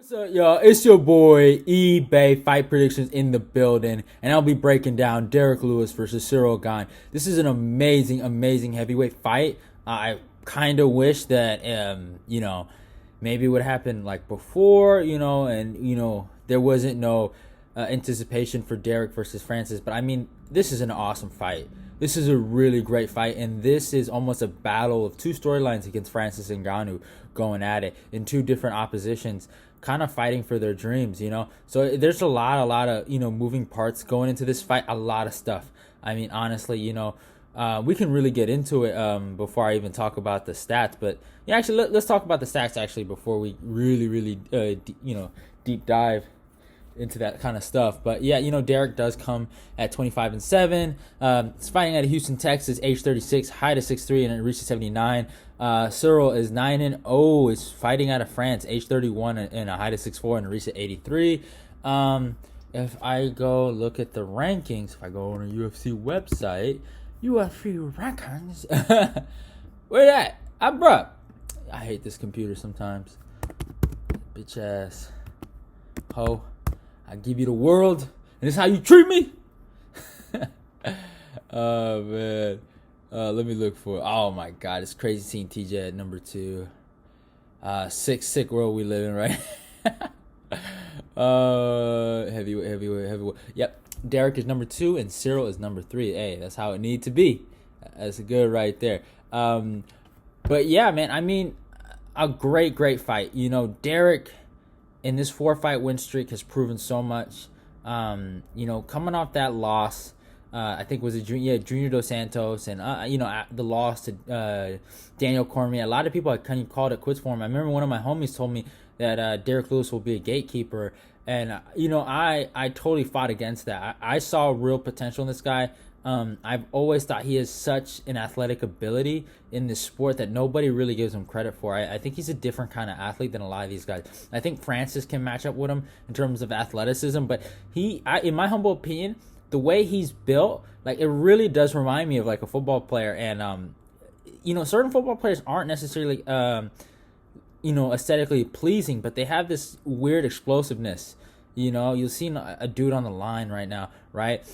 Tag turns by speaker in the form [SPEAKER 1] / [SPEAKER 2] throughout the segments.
[SPEAKER 1] So, yo, it's your boy eBay Fight Predictions in the building, and I'll be breaking down Derrick Lewis versus Ciryl Gane. This is an amazing, amazing heavyweight fight. I kind of wish that, maybe it would happen like before, and there wasn't no anticipation for Derrick versus Francis. But I mean, this is an awesome fight. This is a really great fight, and this is almost a battle of two storylines against Francis and Ngannou going at it in two different oppositions, kind of fighting for their dreams. So there's a lot of moving parts going into this fight. A lot of stuff. I mean, honestly, we can really get into it before I even talk about the stats. But yeah, actually, let's talk about the stats actually before we really deep dive into that kind of stuff. But yeah, Derrick does come at 25-7. He's fighting out of Houston, Texas, age 36, height of 6'3", and it reaches 79. Ciryl is 9-0. Is fighting out of France, age 31, and a height of 6'4", and it reaches 83. If I go look at the rankings, if I go on a UFC website, UFC rankings, where that? Bruh, I hate this computer sometimes. Bitch ass ho. I give you the world, and this is how you treat me. Oh man, let me look for it. Oh my god, it's crazy seeing TJ at number 2. Sick world we live in, right? Heavyweight. Yep, Derrick is number 2 and Ciryl is number 3. Hey, that's how it need to be. That's good right there. But yeah, man, I mean, a great fight. Derrick in this 4-fight win streak has proven so much. Coming off that loss, I think was Junior Dos Santos, and the loss to Daniel Cormier. A lot of people had kind of called it quits for him. I remember one of my homies told me that Derrick Lewis will be a gatekeeper, and I totally fought against that. I saw real potential in this guy. I've always thought he has such an athletic ability in this sport that nobody really gives him credit for. I think he's a different kind of athlete than a lot of these guys. I think Francis can match up with him in terms of athleticism, but in my humble opinion, the way he's built, like, it really does remind me of like a football player. And certain football players aren't necessarily aesthetically pleasing, but they have this weird explosiveness. You'll see a dude on the line right now, right?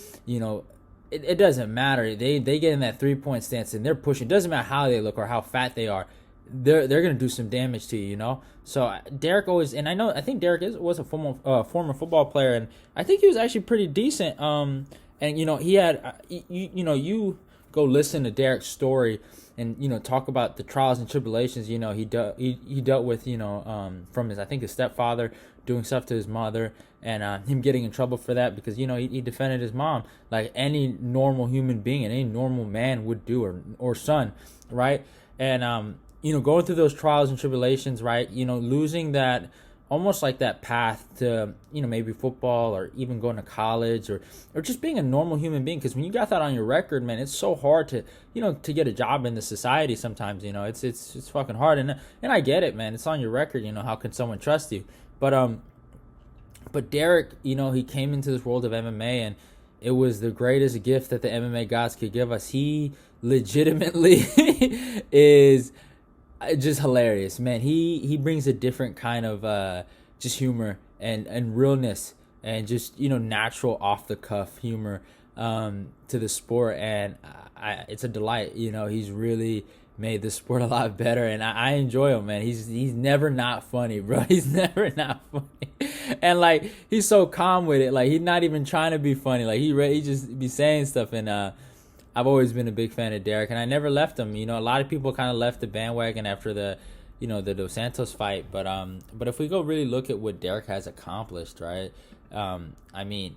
[SPEAKER 1] It doesn't matter. They get in that 3-point stance and they're pushing. It doesn't matter how they look or how fat they are. They're gonna do some damage to you. So Derrick always, and I think Derrick was a former football player, and I think he was actually pretty decent. And he had you go listen to Derrick's story and talk about the trials and tribulations. He dealt with from his, I think, his stepfather doing stuff to his mother, and him getting in trouble for that because he defended his mom like any normal human being and any normal man would do, or son, right? And going through those trials and tribulations, right? Losing that, almost like that path to maybe football or even going to college or just being a normal human being, because when you got that on your record, man, it's so hard to to get a job in the society sometimes. It's fucking hard, and I get it, man. It's on your record. How can someone trust you? But Derrick, he came into this world of MMA, and it was the greatest gift that the MMA gods could give us. He legitimately is just hilarious, man. He brings a different kind of just humor and realness and just natural off the cuff humor to the sport, and it's a delight. He's really made the sport a lot better, and I enjoy him, man. He's never not funny, bro. He's never not funny, and like, he's so calm with it. Like, he's not even trying to be funny. Like, he just be saying stuff, and I've always been a big fan of Derrick, and I never left him. A lot of people kind of left the bandwagon after the the Dos Santos fight, but if we go really look at what Derrick has accomplished, right? I mean,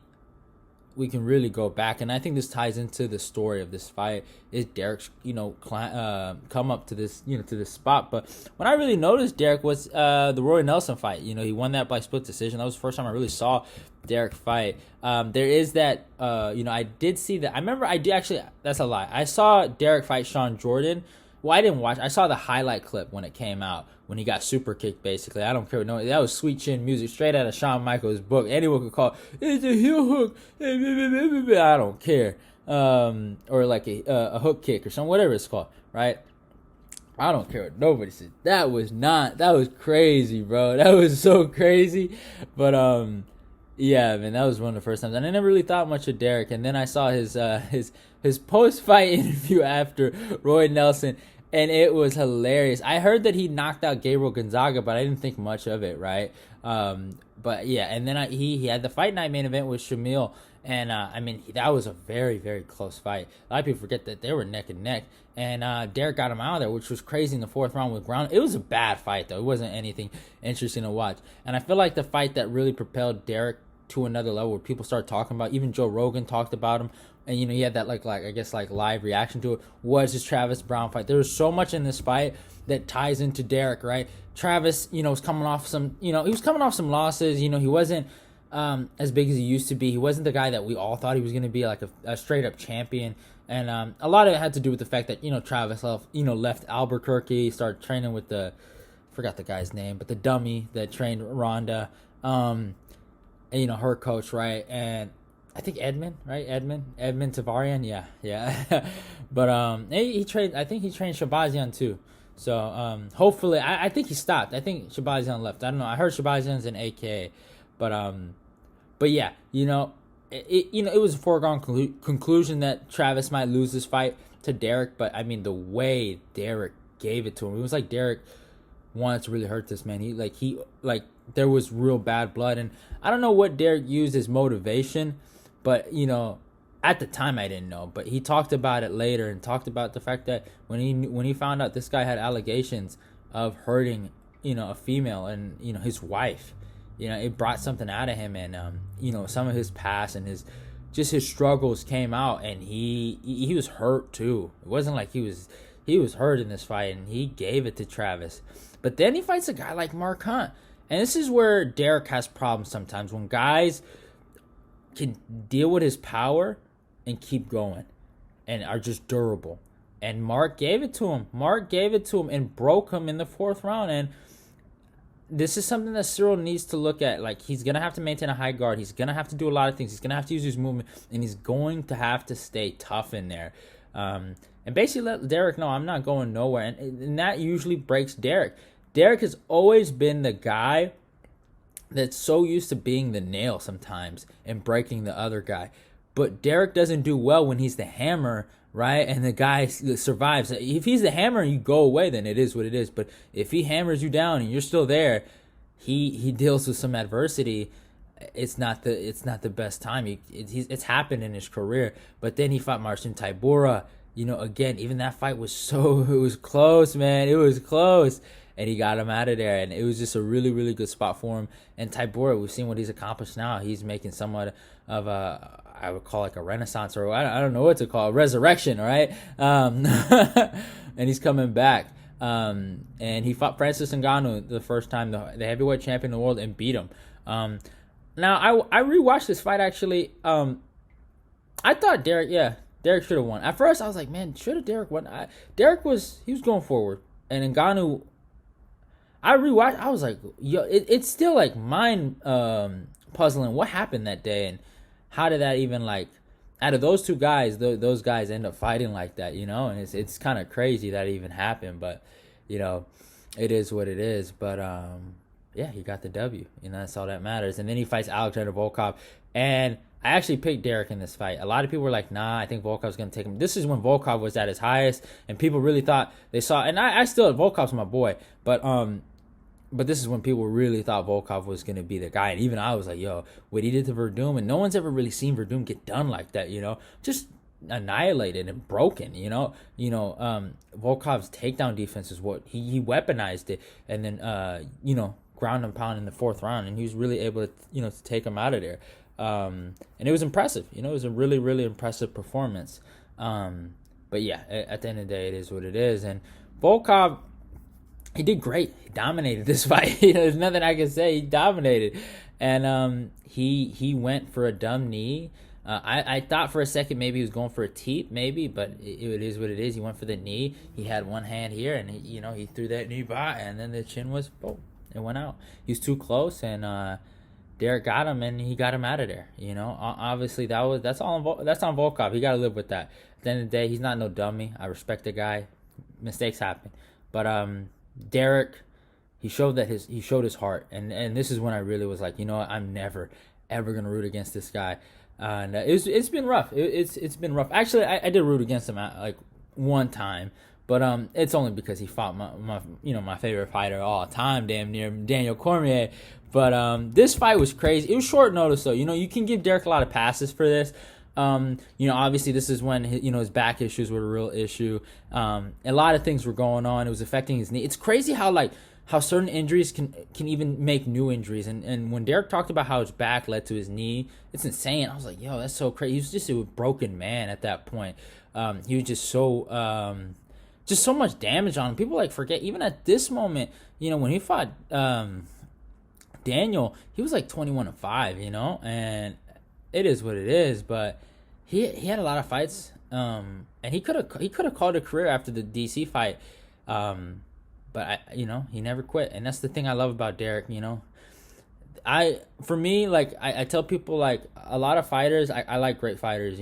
[SPEAKER 1] we can really go back, and I think this ties into the story of this fight. Is Derrick's come up to this to this spot? But when I really noticed Derrick was the Roy Nelson fight. He won that by split decision. That was the first time I really saw Derrick fight. There is that I did see that. I remember I did actually. That's a lie. I saw Derrick fight Sean Jordan. Well, I didn't watch. I saw the highlight clip when it came out, when he got super kicked, basically. I don't care. No, that was sweet chin music straight out of Shawn Michaels' book. Anyone could call it, it's a heel hook. I don't care. Or like a hook kick or something, whatever it's called, right? I don't care what nobody said. That was crazy, bro. That was so crazy. But yeah, man, that was one of the first times. And I never really thought much of Derrick. And then I saw his post fight interview after Roy Nelson, and it was hilarious. I heard that he knocked out Gabriel Gonzaga, but I didn't think much of it, right? But yeah, and then he had the fight night main event with Shamil, and I mean that was a very very close fight. A lot of people forget that they were neck and neck, and Derrick got him out of there, which was crazy in the fourth round with ground. It was a bad fight though. It wasn't anything interesting to watch, and I feel like the fight that really propelled Derrick to another level, where people start talking about, even Joe Rogan talked about him, and he had that like I guess like live reaction to it, was his Travis Brown fight. There was so much in this fight that ties into Derrick, right? Travis, was coming off some, he was coming off some losses. He wasn't as big as he used to be. He wasn't the guy that we all thought he was going to be, like a straight up champion. And a lot of it had to do with the fact that Travis left Albuquerque, started training with forgot the guy's name, but the dummy that trained Ronda, and her coach, right? And I think Edmund Tavarian, yeah. But he trained. I think he trained Shabazian too. So hopefully, I think he stopped. I think Shabazian left. I don't know. I heard Shabazian's an AKA, but yeah, it was a foregone conclusion that Travis might lose this fight to Derrick. But I mean, the way Derrick gave it to him, it was like Derrick wanted to really hurt this man. He there was real bad blood, and I don't know what Derrick used as motivation, but at the time I didn't know. But he talked about it later, and talked about the fact that when he found out this guy had allegations of hurting a female and his wife, it brought something out of him, and some of his past and his struggles came out, and he was hurt too. It wasn't like he was hurt in this fight, and he gave it to Travis. But then he fights a guy like Mark Hunt. And this is where Derrick has problems sometimes, when guys can deal with his power and keep going and are just durable. And Mark gave it to him. And broke him in the fourth round. And this is something that Ciryl needs to look at. Like, he's going to have to maintain a high guard. He's going to have to do a lot of things. He's going to have to use his movement. And he's going to have to stay tough in there. And basically let Derrick know, I'm not going nowhere. And that usually breaks Derrick. Derrick has always been the guy that's so used to being the nail sometimes and breaking the other guy. But Derrick doesn't do well when he's the hammer, right? And the guy survives. If he's the hammer and you go away, then it is what it is. But if he hammers you down and you're still there, he deals with some adversity. It's not the best time. It's happened in his career. But then he fought Marcin Tybura. Again, even that fight was it was close, man. It was close. And he got him out of there, and it was just a really, really good spot for him. And Tybura, we've seen what he's accomplished now. He's making somewhat of I would call like a renaissance, or I don't know what to call, a resurrection, right? And he's coming back. And he fought Francis Ngannou the first time, the heavyweight champion of the world, and beat him. Now, I rewatched this fight, actually. I thought Derrick should have won. At first, I was like, man, should have Derrick won? Derrick was going forward, and Ngannou, I rewatched. I was like, yo, it's still like mind puzzling what happened that day, and how did that even, like, out of those two guys, those guys end up fighting like that, and it's kind of crazy that it even happened. But it is what it is. But yeah, he got the W. That's all that matters. And then he fights Alexander Volkov, and I actually picked Derrick in this fight. A lot of people were like, nah, I think Volkov's going to take him. This is when Volkov was at his highest, and people really thought they saw, and I still, Volkov's my boy, but this is when people really thought Volkov was going to be the guy. And even I was like, yo, what he did to Verdum, and no one's ever really seen Verdum get done like that, just annihilated and broken, Volkov's takedown defense is what he weaponized it, and then, ground and pound in the fourth round, and he was really able to, to take him out of there. And it was impressive, it was a really, really impressive performance. But yeah, at the end of the day, it is what it is. And Volkov, he did great. He dominated this fight. There's nothing I can say. He dominated. And he went for a dumb knee. I thought for a second maybe he was going for a teep, maybe, but it is what it is. He went for the knee. He had one hand here, and he threw that knee by, and then the chin was, boom, it went out. He was too close, and Derrick got him, and he got him out of there. Obviously that's on Volkov. He got to live with that. At the end of the day, he's not no dummy. I respect the guy. Mistakes happen. But Derrick, he showed his heart, and this is when I really was like, you know what, I'm never ever gonna root against this guy. And it's been rough. It's been rough. Actually, I did root against him like one time, but it's only because he fought my favorite fighter of all time, damn near, Daniel Cormier. But this fight was crazy. It was short notice though. You can give Derrick a lot of passes for this. Obviously this is when his back issues were a real issue. A lot of things were going on. It was affecting his knee. It's crazy how certain injuries can even make new injuries. And when Derrick talked about how his back led to his knee, it's insane. I was like, yo, that's so crazy. He was just a broken man at that point. He was just so much damage on him. People forget, even at this moment, when he fought Daniel, he was 21-5, and it is what it is. But he had a lot of fights, and he could have called a career after the DC fight, but he never quit, and that's the thing I love about Derrick. For me, I tell people, a lot of fighters, I like great fighters,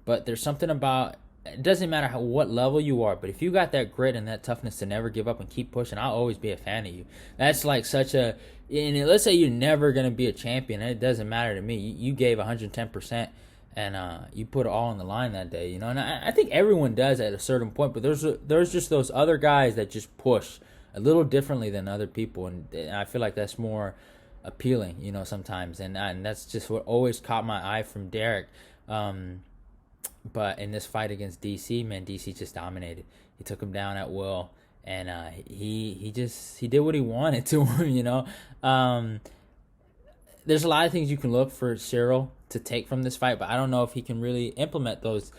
[SPEAKER 1] but there's something about, it doesn't matter what level you are, but if you got that grit and that toughness to never give up and keep pushing, I'll always be a fan of you. That's such a, and let's say you're never going to be a champion, and it doesn't matter to me. You gave 110%, and you put it all on the line that day, and I think everyone does at a certain point, but there's just those other guys that just push a little differently than other people, and I feel like that's more appealing, sometimes, and that's just what always caught my eye from Derrick. But in this fight against DC, man, DC just dominated. He took him down at will, and he did what he wanted to him. There's a lot of things you can look for Ciryl to take from this fight, but I don't know if he can really implement those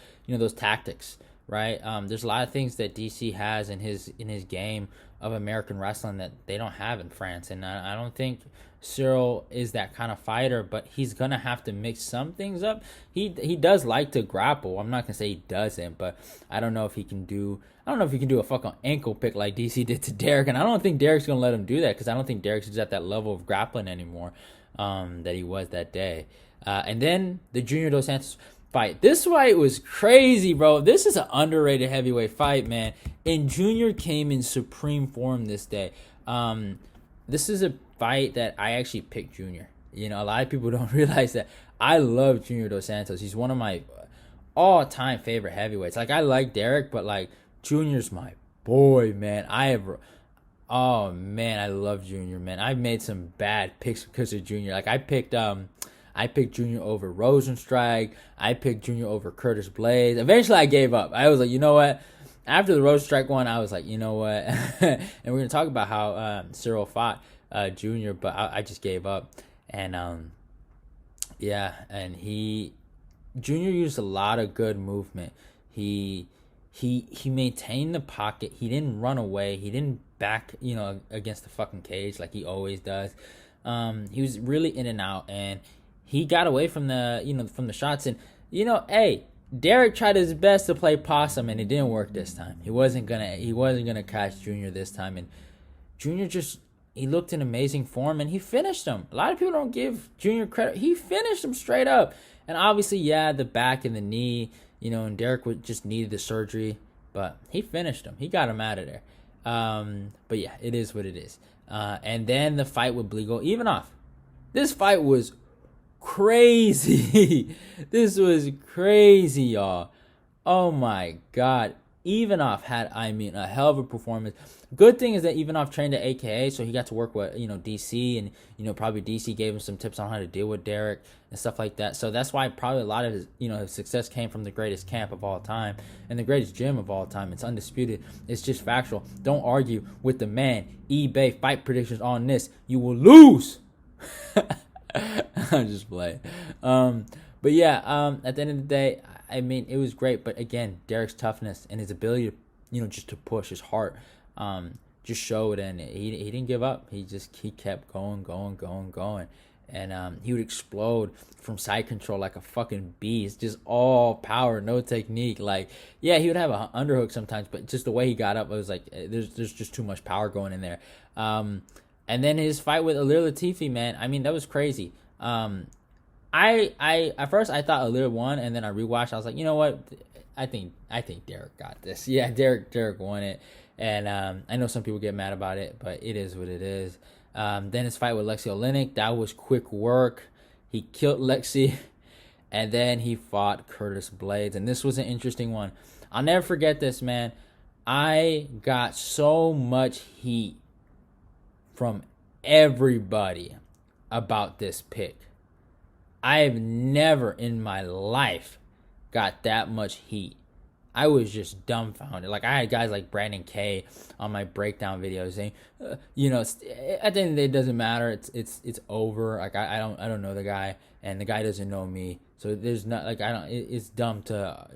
[SPEAKER 1] tactics, right? There's a lot of things that DC has in his game of American wrestling that they don't have in France, and I don't think Ciryl is that kind of fighter, but he's gonna have to mix some things up. He does like to grapple. I'm not gonna say he doesn't, but I don't know if he can do a fucking ankle pick like DC did to Derrick, and I don't think Derrick's gonna let him do that, because I don't think Derrick's just at that level of grappling anymore that he was that day. And then the Junior Dos Santos fight. This fight was crazy, bro. This is an underrated heavyweight fight, man. And Junior came in supreme form this day. This is a fight that I actually picked Junior. A lot of people don't realize that I love Junior Dos Santos. He's one of my all-time favorite heavyweights. I like Derrick, but Junior's my boy, man. I love Junior, man. I've made some bad picks because of Junior. I picked Junior over Rosenstrike. I picked Junior over Curtis Blades. Eventually, I gave up. I was like, you know what? After the Rosenstrike one, I was like, you know what? And we're going to talk about how Ciryl fought Junior, but I just gave up. And, and Junior used a lot of good movement. He maintained the pocket. He didn't run away. He didn't back, against the fucking cage like he always does. He was really in and out, and he got away from the shots. And hey, Derrick tried his best to play possum, and it didn't work this time. He wasn't gonna catch Junior this time, and Junior he looked in amazing form, and he finished him. A lot of people don't give Junior credit. He finished him straight up, and obviously, the back and the knee, and Derrick just needed the surgery, but he finished him. He got him out of there. But yeah, it is what it is. And then the fight with Bligo Ivanov. This fight was crazy. This was crazy, y'all. Oh my god. Ivanov had, a hell of a performance. Good thing is that Ivanov trained at AKA, so he got to work with, DC, and, probably DC gave him some tips on how to deal with Derrick and stuff like that. So that's why probably a lot of his, his success came from the greatest camp of all time and the greatest gym of all time. It's undisputed. It's just factual. Don't argue with the man. eBay fight predictions on this. You will lose. I'm just playing. But yeah, at the end of the day, it was great. But again, Derrick's toughness and his ability to, just to push his heart, just showed, and he didn't give up. He kept going. And he would explode from side control like a fucking beast, just all power, no technique. He would have an underhook sometimes, but just the way he got up, it was like there's just too much power going in there. And then his fight with Ilir Latifi, man, that was crazy. I at first I thought Ilir won, and then I rewatched. I was like, you know what? I think Derrick got this. Yeah, Derrick won it. And I know some people get mad about it, but it is what it is. Then his fight with Lexi Oleinik, that was quick work. He killed Lexi, and then he fought Curtis Blades, and this was an interesting one. I'll never forget this, man. I got so much heat from everybody about this pick. I've never in my life got that much heat. I was just dumbfounded. Like, I had guys like Brandon K on my breakdown videos saying, at the end of the day, it doesn't matter. It's over. Like, I don't know the guy, and the guy doesn't know me. So there's not like it's dumb to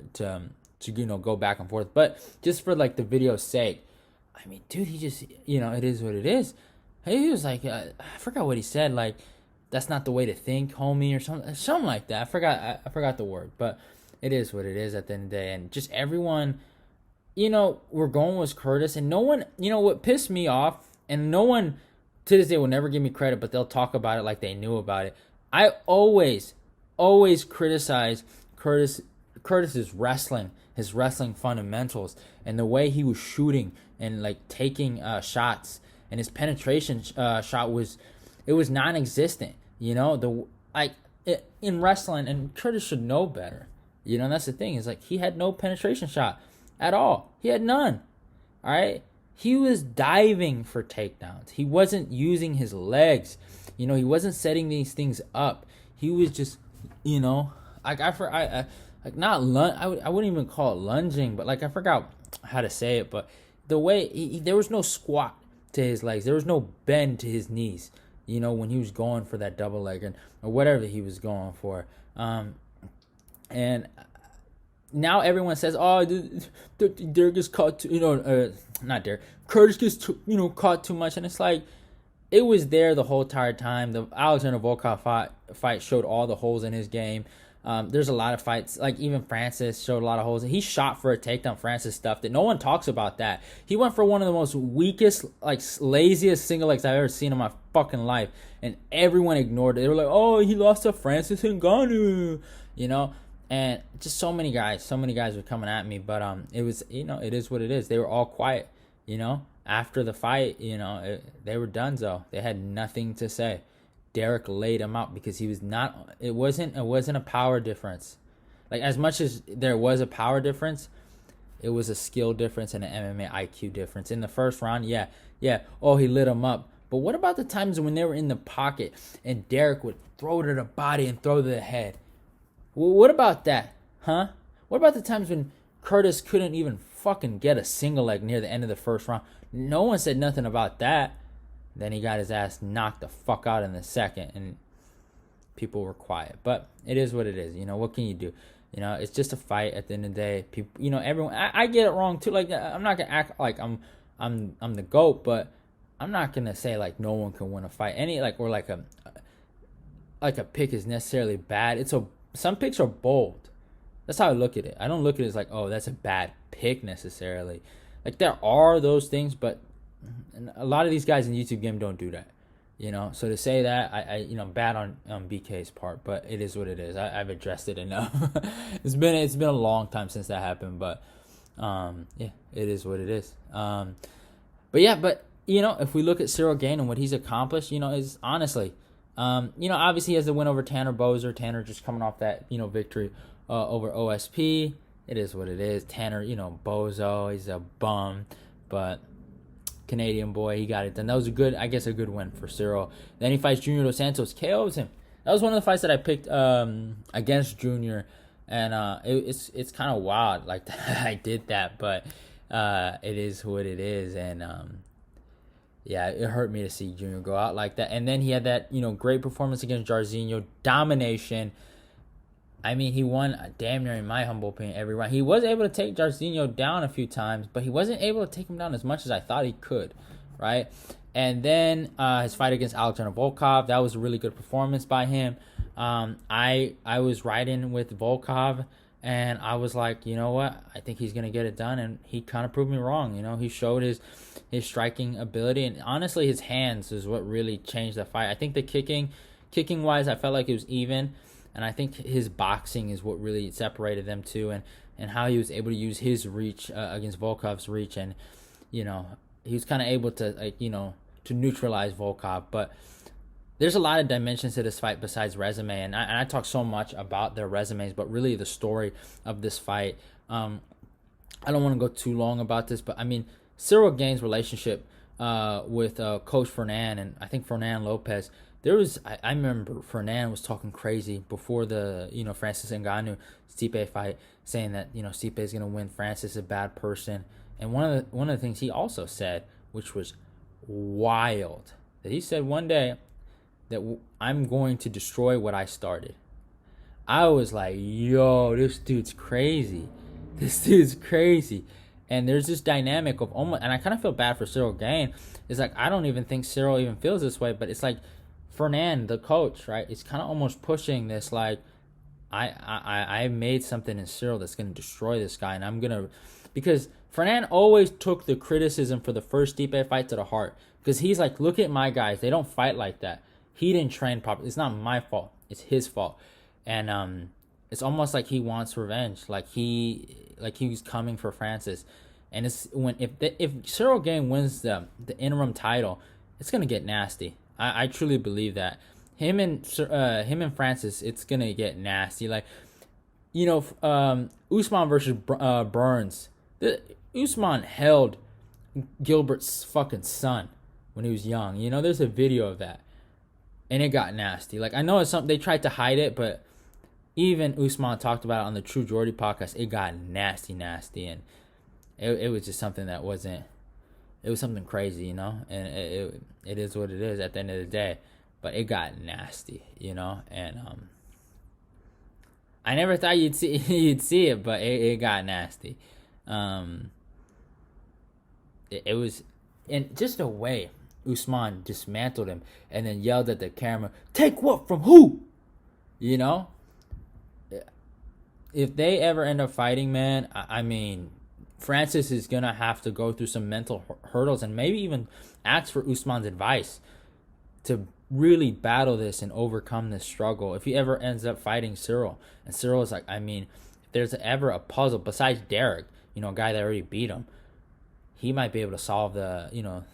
[SPEAKER 1] go back and forth. But just for like the video's sake, I mean, dude, he just it is what it is. He was like, I forgot what he said. Like, that's not the way to think, homie, or something like that. I forgot the word, but it is what it is at the end of the day. And just everyone, we're going with Curtis, and no one, what pissed me off, and no one to this day will never give me credit, but they'll talk about it like they knew about it. I always criticize Curtis's wrestling, his wrestling fundamentals, and the way he was shooting and like taking shots, and his penetration shot was non-existent. In wrestling, and Curtis should know better. That's the thing. Is like he had no penetration shot at all. He had none. All right. He was diving for takedowns. He wasn't using his legs. He wasn't setting these things up. He was just, like I wouldn't even call it lunging, but like I forgot how to say it. But the way there was no squat to his legs, there was no bend to his knees. When he was going for that double leg or whatever he was going for. And now everyone says, "Oh, Derrick gets caught too," not Derrick. Curtis gets caught too much, and it's like it was there the whole entire time. The Alexander Volkov fight showed all the holes in his game. There's a lot of fights, like even Francis showed a lot of holes. He shot for a takedown. Francis stuffed it. No one talks about that. He went for one of the most weakest, like laziest single legs I've ever seen in my fucking life, and everyone ignored it. They were like, "Oh, he lost to Francis Ngannou," And just so many guys were coming at me, but it was it is what it is. They were all quiet, After the fight, they were donezo. They had nothing to say. Derrick laid him out because he was not. It wasn't a power difference. Like, as much as there was a power difference, it was a skill difference and an MMA IQ difference. In the first round, yeah. Oh, he lit him up. But what about the times when they were in the pocket and Derrick would throw to the body and throw to the head? What about that, huh? What about the times when Curtis couldn't even fucking get a single leg near the end of the first round? No one said nothing about that. Then he got his ass knocked the fuck out in the second, and people were quiet. But it is what it is. What can you do? It's just a fight at the end of the day. People, everyone. I get it wrong too. Like, I'm not gonna act like I'm the GOAT, but I'm not gonna say like no one can win a fight. Or like a pick is necessarily bad. Some picks are bold. That's how I look at it. I don't look at it as like, oh, that's a bad pick necessarily. Like, there are those things, but a lot of these guys in the YouTube game don't do that. So to say that, I bad on BK's part, but it is what it is. I've addressed it enough. It's been a long time since that happened, but it is what it is. But if we look at Ciryl Gane and what he's accomplished, is honestly. Obviously he has the win over Tanner Boser. Tanner just coming off that, victory over OSP. It is what it is. Tanner, bozo, he's a bum, but Canadian boy, he got it done. That was a good win for Ciryl. Then he fights Junior Dos Santos, KOs him. That was one of the fights that I picked against Junior, and it's kind of wild like that I did that, but it is what it is, and yeah, it hurt me to see Junior go out like that. And then he had that, great performance against Jairzinho, domination. I mean, he won damn near, in my humble opinion, every round. He was able to take Jairzinho down a few times, but he wasn't able to take him down as much as I thought he could, right? And then his fight against Alexander Volkov, that was a really good performance by him. I was riding with Volkov, and I was like, you know what? I think he's going to get it done, and he kind of proved me wrong. He showed his striking ability, and honestly, his hands is what really changed the fight. I think the kicking-wise, I felt like it was even, and I think his boxing is what really separated them two, and how he was able to use his reach against Volkov's reach, and he was kind of able to to neutralize Volkov. But there's a lot of dimensions to this fight besides resume, and I talk so much about their resumes, but really the story of this fight. I don't want to go too long about this, but I mean, Ciryl Gane's relationship with Coach Fernan, and I think Fernan Lopez. I remember Fernan was talking crazy before the Francis Ngannou Stipe fight, saying that Stipe is gonna win. Francis is a bad person, and one of the things he also said, which was wild, that he said one day that I'm going to destroy what I started. I was like, yo, this dude's crazy. This dude's crazy. And there's this dynamic of almost, and I kind of feel bad for Ciryl Gane. It's like, I don't even think Ciryl even feels this way, but it's like Fernan, the coach, right? It's kind of almost pushing this, like, I made something in Ciryl that's going to destroy this guy, and I'm going to, because Fernan always took the criticism for the first Stipe fight to the heart, because he's like, look at my guys, they don't fight like that. He didn't train properly. It's not my fault. It's his fault. And it's almost like he wants revenge, like he was coming for Francis. And it's if Ciryl Gane wins the interim title, it's gonna get nasty. I truly believe that. Him and Francis, it's gonna get nasty. Like, Usman versus Burns. Usman held Gilbert's fucking son when he was young. There's a video of that, and it got nasty. Like, I know it's something they tried to hide it, but even Usman talked about it on the True Geordie podcast. It got nasty, and it was just something that wasn't. It was something crazy, and it is what it is at the end of the day. But it got nasty, and I never thought you'd see it, but it got nasty. It was, and just the way Usman dismantled him and then yelled at the camera, "Take what from who?" If they ever end up fighting, man, I mean, Francis is going to have to go through some mental hurdles and maybe even ask for Usman's advice to really battle this and overcome this struggle if he ever ends up fighting Ciryl. And Ciryl is like, I mean, if there's ever a puzzle besides Derrick, a guy that already beat him, he might be able to solve the,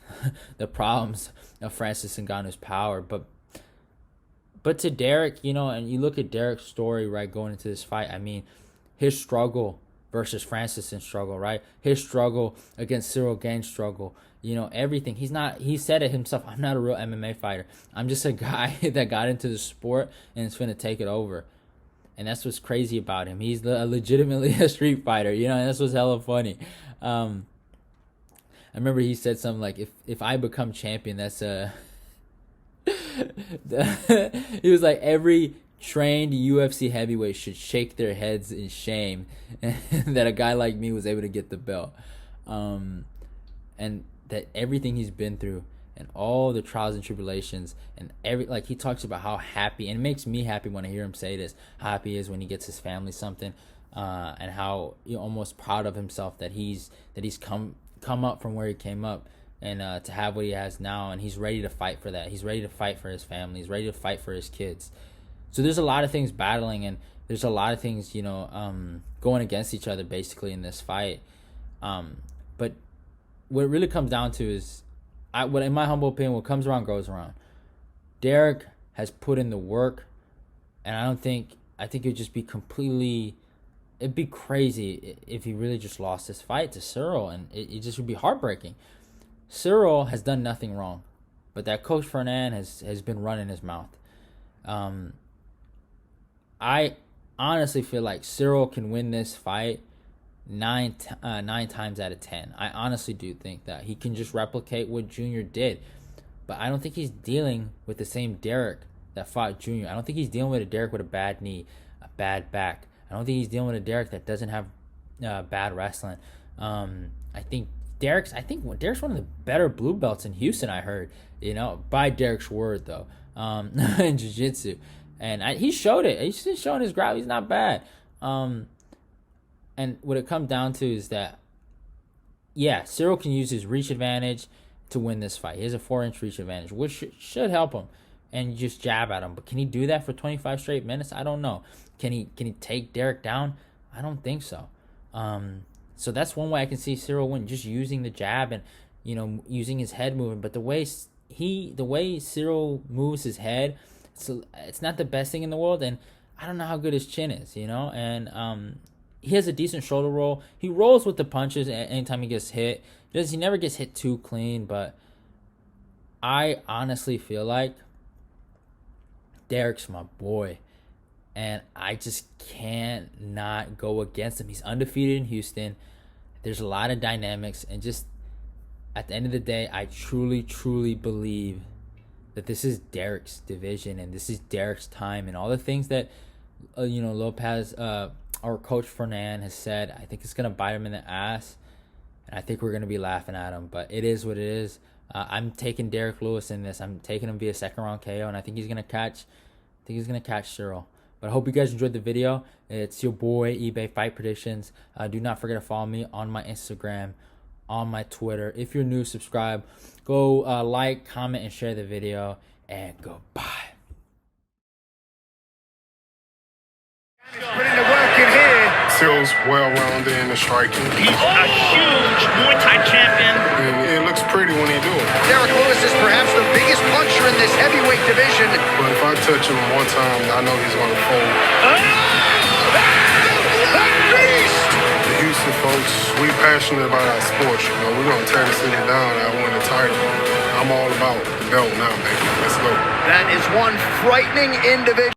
[SPEAKER 1] the problems of Francis Ngannou's power. But to Derrick, and you look at Derrick's story, right, going into this fight, I mean, his struggle versus Francis' struggle, right? His struggle against Ciryl Gane's struggle, everything. He said it himself, I'm not a real MMA fighter. I'm just a guy that got into the sport and is finna take it over. And that's what's crazy about him. He's legitimately a street fighter, and that's what's hella funny. I remember he said something like, if I become champion, that's he was like, every trained UFC heavyweight should shake their heads in shame that a guy like me was able to get the belt, and that everything he's been through and all the trials and tribulations and he talks about how happy, and it makes me happy when I hear him say this, how happy he is when he gets his family something, and how almost proud of himself that he's come up from where he came up, and to have what he has now, and he's ready to fight for that. He's ready to fight for his family. He's ready to fight for his kids. So there's a lot of things battling, and there's a lot of things, going against each other basically in this fight. But what it really comes down to is, in my humble opinion, what comes around goes around. Derrick has put in the work, and I think it'd just be it'd be crazy if he really just lost this fight to Ciryl, and it just would be heartbreaking. Ciryl has done nothing wrong, but that Coach Fernan has been running his mouth. I honestly feel like Ciryl can win this fight 9 times out of 10. I honestly do think that he can just replicate what Junior did, but I don't think he's dealing with the same Derrick that fought Junior. I don't think he's dealing with a Derrick with a bad knee, a bad back. I don't think he's dealing with a Derrick that doesn't have bad wrestling. I think Derrick's one of the better blue belts in Houston, I heard, by Derrick's word, though, in jiu-jitsu. And he showed it. He's just showing his grab. He's not bad. And what it comes down to is that, yeah, Ciryl can use his reach advantage to win this fight. He has a 4-inch reach advantage, which should help him, and just jab at him. But can he do that for 25 straight minutes? I don't know. Can he take Derrick down? I don't think so. So that's one way I can see Ciryl win, just using the jab and, you know, using his head movement. But the way Ciryl moves his head, it's not the best thing in the world. And I don't know how good his chin is, you know. And he has a decent shoulder roll. He rolls with the punches anytime he gets hit. He never gets hit too clean. But I honestly feel like Derrick's my boy. And I just can't not go against him. He's undefeated in Houston. There's a lot of dynamics. And just at the end of the day, I truly, truly believe that this is Derrick's division. And this is Derrick's time. And all the things that, Lopez, our coach Fernan has said, I think it's going to bite him in the ass. And I think we're going to be laughing at him. But it is what it is. I'm taking Derrick Lewis in this. I'm taking him via second round KO. And I think he's going to catch Ciryl. But I hope you guys enjoyed the video. It's your boy, eBay Fight Predictions. Do not forget to follow me on my Instagram, on my Twitter. If you're new, subscribe. Go like, comment, and share the video. And goodbye.
[SPEAKER 2] Putting the work in here.
[SPEAKER 3] Cyryl's well-rounded in the striking.
[SPEAKER 2] He's a huge Muay Thai champion.
[SPEAKER 3] And it looks pretty when he do it.
[SPEAKER 2] Derrick Lewis is perhaps the biggest puncher in this heavyweight division.
[SPEAKER 3] But if I touch him one time, I know he's going to fold.
[SPEAKER 2] That beast!
[SPEAKER 3] The Houston folks, we passionate about our sports. You know, we're going to tear the city down and win the title. I'm all about the belt now, baby. Let's go.
[SPEAKER 2] That is one frightening individual.